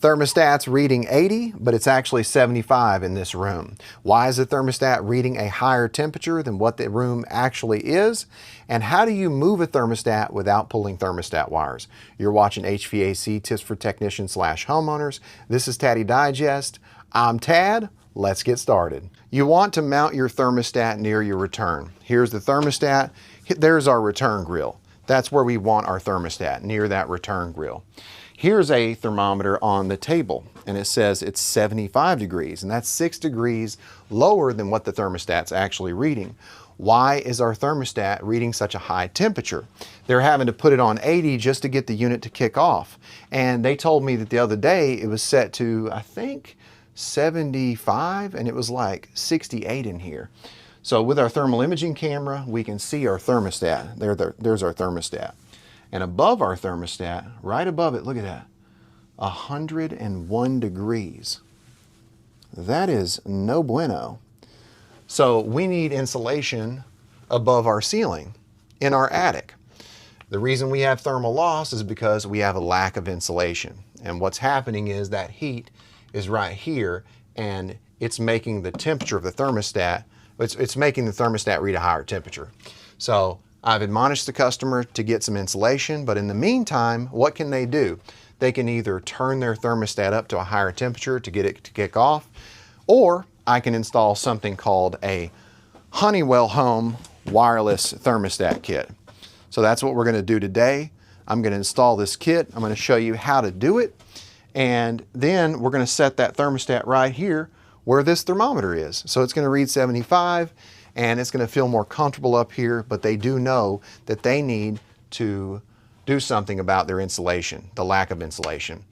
Thermostat's reading 80, but it's actually 75 in this room. Why is the thermostat reading a higher temperature than what the room actually is? And how do you move a thermostat without pulling thermostat wires? You're watching HVAC Tips for Technicians / Homeowners. This is Taddy Digest. I'm Tad. Let's get started. You want to mount your thermostat near your return. Here's the thermostat. There's our return grill. That's where we want our thermostat, near that return grill. Here's a thermometer on the table, and it says it's 75 degrees, and that's 6 degrees lower than what the thermostat's actually reading. Why is our thermostat reading such a high temperature? They're having to put it on 80 just to get the unit to kick off. And they told me that the other day it was set to, I think, 75, and it was like 68 in here. So with our thermal imaging camera, we can see our thermostat. There's our thermostat. And above our thermostat, right above it, look at that, 101 degrees. That is no bueno. So we need insulation above our ceiling in our attic. The reason we have thermal loss is because we have a lack of insulation. And what's happening is that heat is right here, and it's making the temperature of the thermostat, it's making the thermostat read a higher temperature. So I've admonished the customer to get some insulation, but in the meantime, what can they do? They can either turn their thermostat up to a higher temperature to get it to kick off, or I can install something called a Honeywell Home wireless thermostat kit. So that's what we're going to do today. I'm going to install this kit. I'm going to show you how to do it, and then we're going to set that thermostat right here where this thermometer is. So it's going to read 75. And it's going to feel more comfortable up here, but they do know that they need to do something about their insulation, the lack of insulation.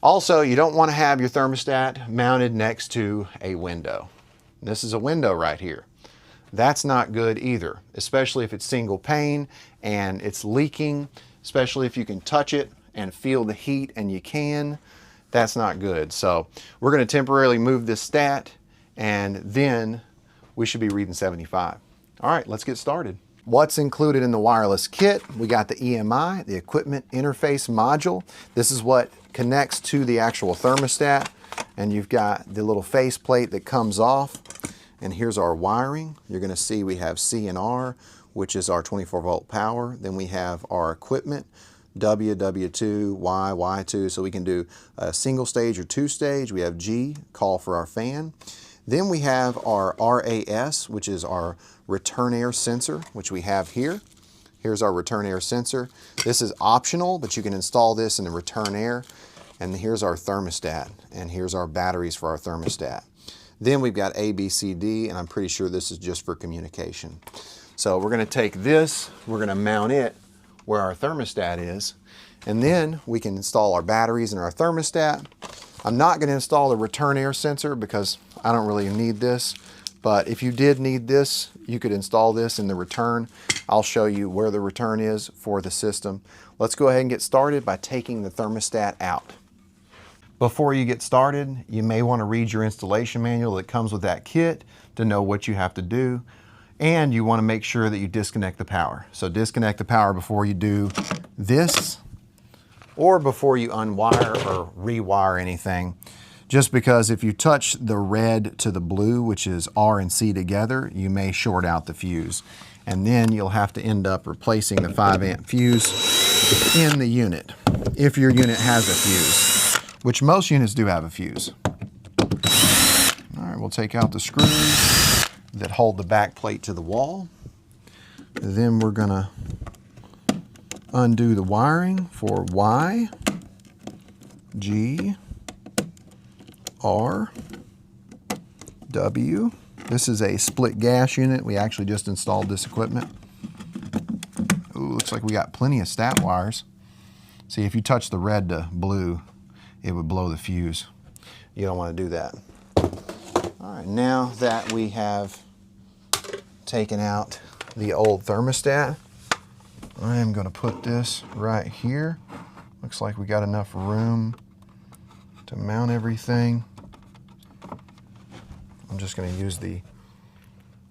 Also, you don't want to have your thermostat mounted next to a window. This is a window right here. That's not good either, especially if it's single pane and it's leaking, especially if you can touch it and feel the heat, and you can. That's not good. So we're going to temporarily move this stat, and then we should be reading 75. All right, let's get started. What's included in the wireless kit? We got the EMI, the equipment interface module. This is what connects to the actual thermostat, and you've got the little face plate that comes off. And here's our wiring. You're gonna see we have C and R, which is our 24-volt power. Then we have our equipment, W, W2, Y, Y2, so we can do a single stage or two stage. We have G, call for our fan. Then we have our RAS, which is our return air sensor, which we have here. Here's our return air sensor. This is optional, but you can install this in the return air. And here's our thermostat, and here's our batteries for our thermostat. Then we've got A, B, C, D, and I'm pretty sure this is just for communication. So we're gonna take this, we're gonna mount it where our thermostat is, and then we can install our batteries in our thermostat. I'm not going to install the return air sensor because I don't really need this, but if you did need this, you could install this in the return. I'll show you where the return is for the system. Let's go ahead and get started by taking the thermostat out. Before you get started, you may want to read your installation manual that comes with that kit to know what you have to do, and you want to make sure that you disconnect the power. So disconnect the power before you do this, or before you unwire or rewire anything. Just because if you touch the red to the blue, which is R and C together, you may short out the fuse. And then you'll have to end up replacing the 5-amp fuse in the unit, if your unit has a fuse, which most units do have a fuse. All right, we'll take out the screws that hold the back plate to the wall. Then we're gonna undo the wiring for Y, G, R, W. This is a split gas unit. We actually just installed this equipment. Ooh, looks like we got plenty of stat wires. See, if you touch the red to blue, it would blow the fuse. You don't want to do that. All right, now that we have taken out the old thermostat, I am going to put this right here. Looks like we got enough room to mount everything. I'm just going to use the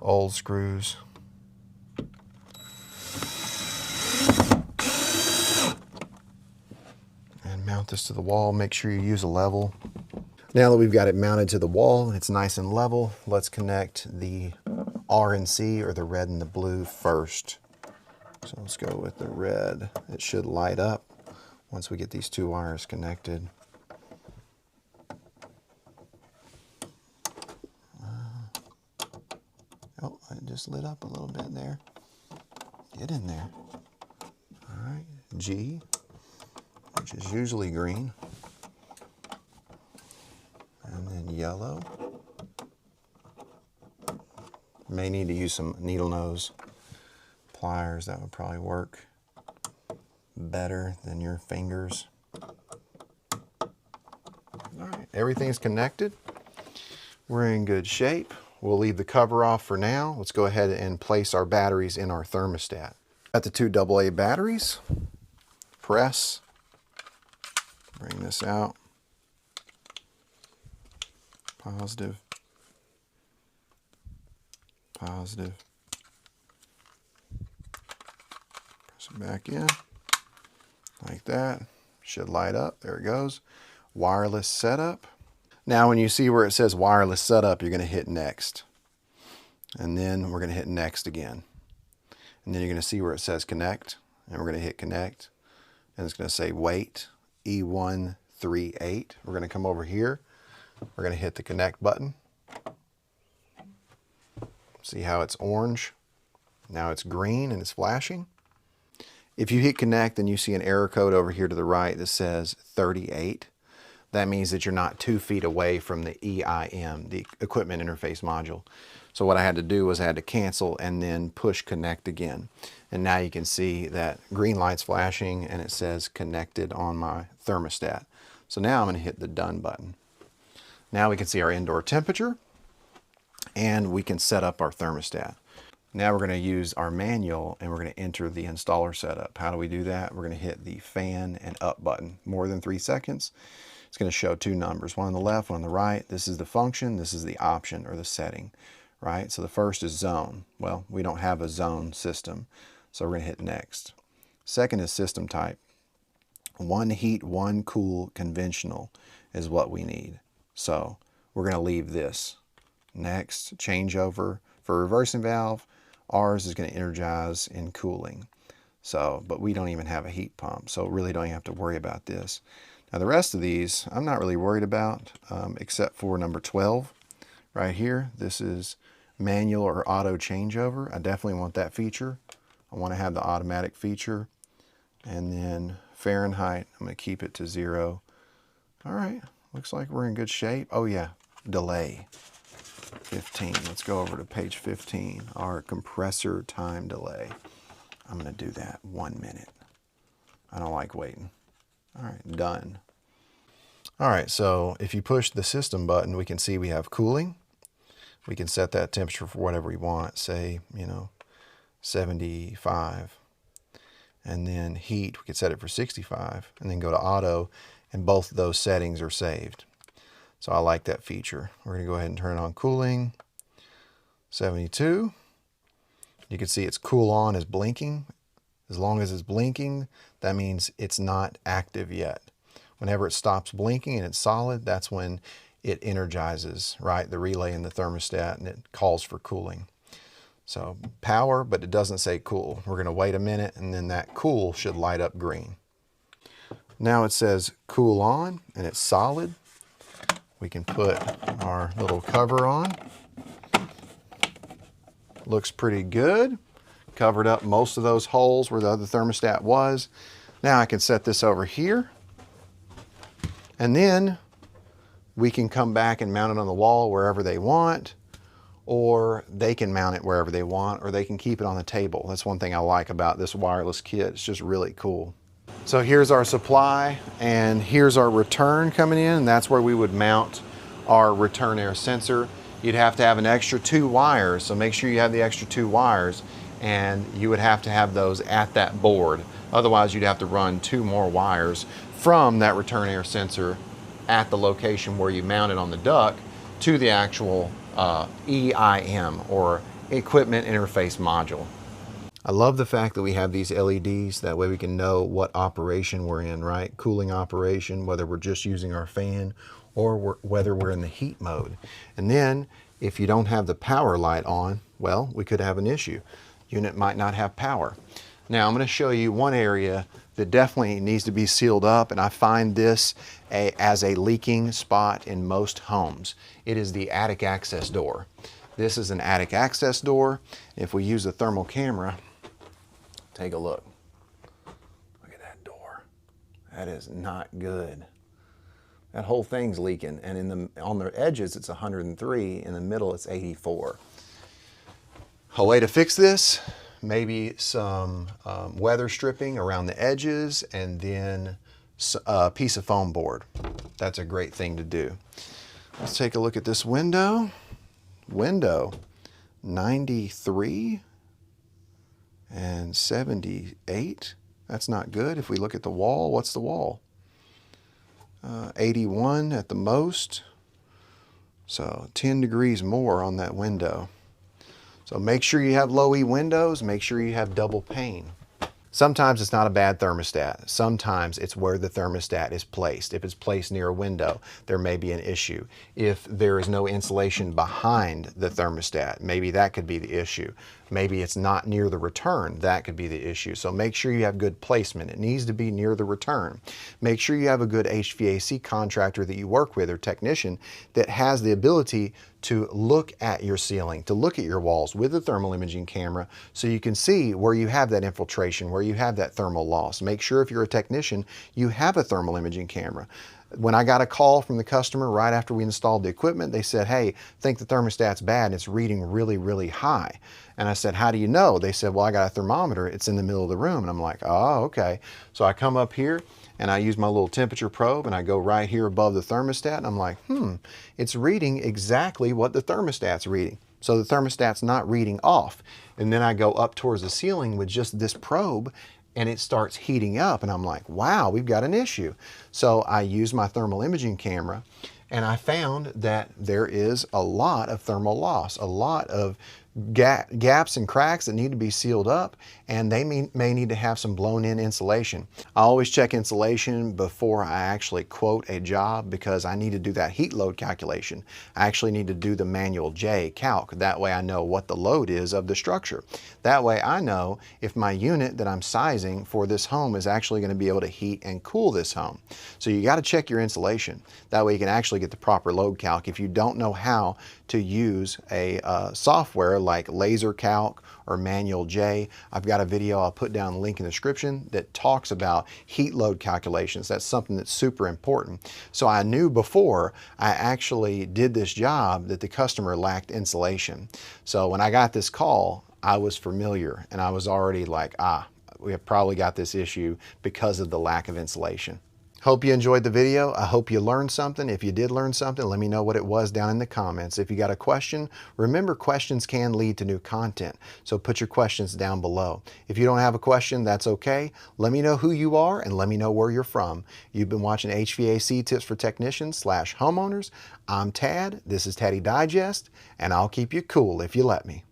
old screws. And mount mount this to the wall. Make sure you use a level. Now that we've got it mounted to the wall, it's nice and level, let's connect the R and C, or the red and the blue, first. So let's go with the red. It should light up once we get these two wires connected. Oh, it just lit up a little bit there. Get in there. All right, G, which is usually green. And then yellow. May need to use some needle nose pliers. That would probably work better than your fingers. All right, everything's connected. We're in good shape. We'll leave the cover off for now. Let's go ahead and place our batteries in our thermostat. Got the two AA batteries. Press. Bring this out. Positive. Positive. Press it back in. Like that. Should light up. There it goes. Wireless setup. Now when you see where it says wireless setup, you're going to hit next. And then we're going to hit next again. And then you're going to see where it says connect. And we're going to hit connect. And it's going to say wait, E138. We're going to come over here. We're going to hit the connect button. See how it's orange? Now it's green and it's flashing. If you hit connect, then you see an error code over here to the right that says 38. That means that you're not 2 feet away from the EIM, the equipment interface module. So what I had to do was I had to cancel and then push connect again. And now you can see that green light's flashing and it says connected on my thermostat. So now I'm going to hit the done button. Now we can see our indoor temperature and we can set up our thermostat. Now we're going to use our manual and we're going to enter the installer setup. How do we do that? We're going to hit the fan and up button. More than 3 seconds. It's going to show two numbers, one on the left, one on the right. This is the function, this is the option or the setting, right? So the first is zone. Well, we don't have a zone system, so we're going to hit next. Second is system type. One heat, one cool, conventional is what we need. So we're going to leave this. Next, changeover for reversing valve. Ours is going to energize in cooling. So, but we don't even have a heat pump, so really don't even have to worry about this. Now the rest of these, I'm not really worried about, except for number 12 right here. This is manual or auto changeover. I definitely want that feature. I want to have the automatic feature. And then Fahrenheit, I'm going to keep it to 0. All right, looks like we're in good shape. Oh yeah, delay. 15. Let's go over to page 15, our compressor time delay. I'm going to do that 1 minute. I don't like waiting. All right, done. All right, so if you push the system button, we can see we have cooling. We can set that temperature for whatever we want, say, 75. And then heat, we could set it for 65, and then go to auto, and both of those settings are saved. So I like that feature. We're going to go ahead and turn on cooling. 72. You can see it's cool on is blinking. As long as it's blinking, that means it's not active yet. Whenever it stops blinking and it's solid, that's when it energizes, right? The relay in the thermostat, and it calls for cooling. So power, but it doesn't say cool. We're going to wait a minute, and then that cool should light up green. Now it says cool on, and it's solid. We can put our little cover on. Looks pretty good. Covered up most of those holes where the other thermostat was. Now I can set this over here. And then we can come back and mount it on the wall wherever they want, or they can mount it wherever they want, or they can keep it on the table. That's one thing I like about this wireless kit. It's just really cool. So here's our supply, and here's our return coming in, and that's where we would mount our return air sensor. You'd have to have an extra 2 wires, so make sure you have the extra 2 wires, and you would have to have those at that board. Otherwise, you'd have to run 2 more wires from that return air sensor at the location where you mount it on the duct to the actual EIM, or Equipment Interface Module. I love the fact that we have these LEDs. That way we can know what operation we're in, right? Cooling operation, whether we're just using our fan or whether we're in the heat mode. And then if you don't have the power light on, well, we could have an issue. Unit might not have power. Now I'm going to show you one area that definitely needs to be sealed up, and I find this as a leaking spot in most homes. It is the attic access door. This is an attic access door. If we use a thermal camera, take a look. Look at that door. That is not good. That whole thing's leaking, and on the edges it's 103, in the middle it's 84. A way to fix this, maybe some weather stripping around the edges, and then a piece of foam board. That's a great thing to do. Let's take a look at this window. Window 93 and 78. That's not good. If we look at the wall, what's the wall? 81 at the most. So 10 degrees more on that window. So make sure you have low E windows, make sure you have double pane. Sometimes it's not a bad thermostat. Sometimes it's where the thermostat is placed. If it's placed near a window, there may be an issue. If there is no insulation behind the thermostat, maybe that could be the issue. Maybe it's not near the return, that could be the issue. So make sure you have good placement. It needs to be near the return. Make sure you have a good HVAC contractor that you work with or technician that has the ability to look at your ceiling, to look at your walls with a thermal imaging camera so you can see where you have that infiltration, where you have that thermal loss. Make sure if you're a technician, you have a thermal imaging camera. When I got a call from the customer right after we installed the equipment, they said, hey, I think the thermostat's bad and it's reading really, really high. And I said, how do you know? They said, well, I got a thermometer. It's in the middle of the room. And I'm like, oh, okay. So I come up here and I use my little temperature probe and I go right here above the thermostat. And I'm like, it's reading exactly what the thermostat's reading. So the thermostat's not reading off. And then I go up towards the ceiling with just this probe and it starts heating up. And I'm like, wow, we've got an issue. So I use my thermal imaging camera and I found that there is a lot of thermal loss, a lot of gaps and cracks that need to be sealed up, and they may need to have some blown in insulation. I always check insulation before I actually quote a job because I need to do that heat load calculation. I actually need to do the manual J calc. That way I know what the load is of the structure. That way I know if my unit that I'm sizing for this home is actually going to be able to heat and cool this home. So you got to check your insulation. That way you can actually get the proper load calc. If you don't know how to use a software like Laser Calc or Manual J, I've got a video I'll put down the link in the description that talks about heat load calculations. That's something that's super important. So I knew before I actually did this job that the customer lacked insulation. So when I got this call, I was familiar and I was already like, we have probably got this issue because of the lack of insulation. Hope you enjoyed the video. I hope you learned something. If you did learn something, let me know what it was down in the comments. If you got a question, remember questions can lead to new content. So put your questions down below. If you don't have a question, that's okay. Let me know who you are and let me know where you're from. You've been watching HVAC Tips for Technicians / Homeowners. I'm Tad. This is Taddy Digest, and I'll keep you cool if you let me.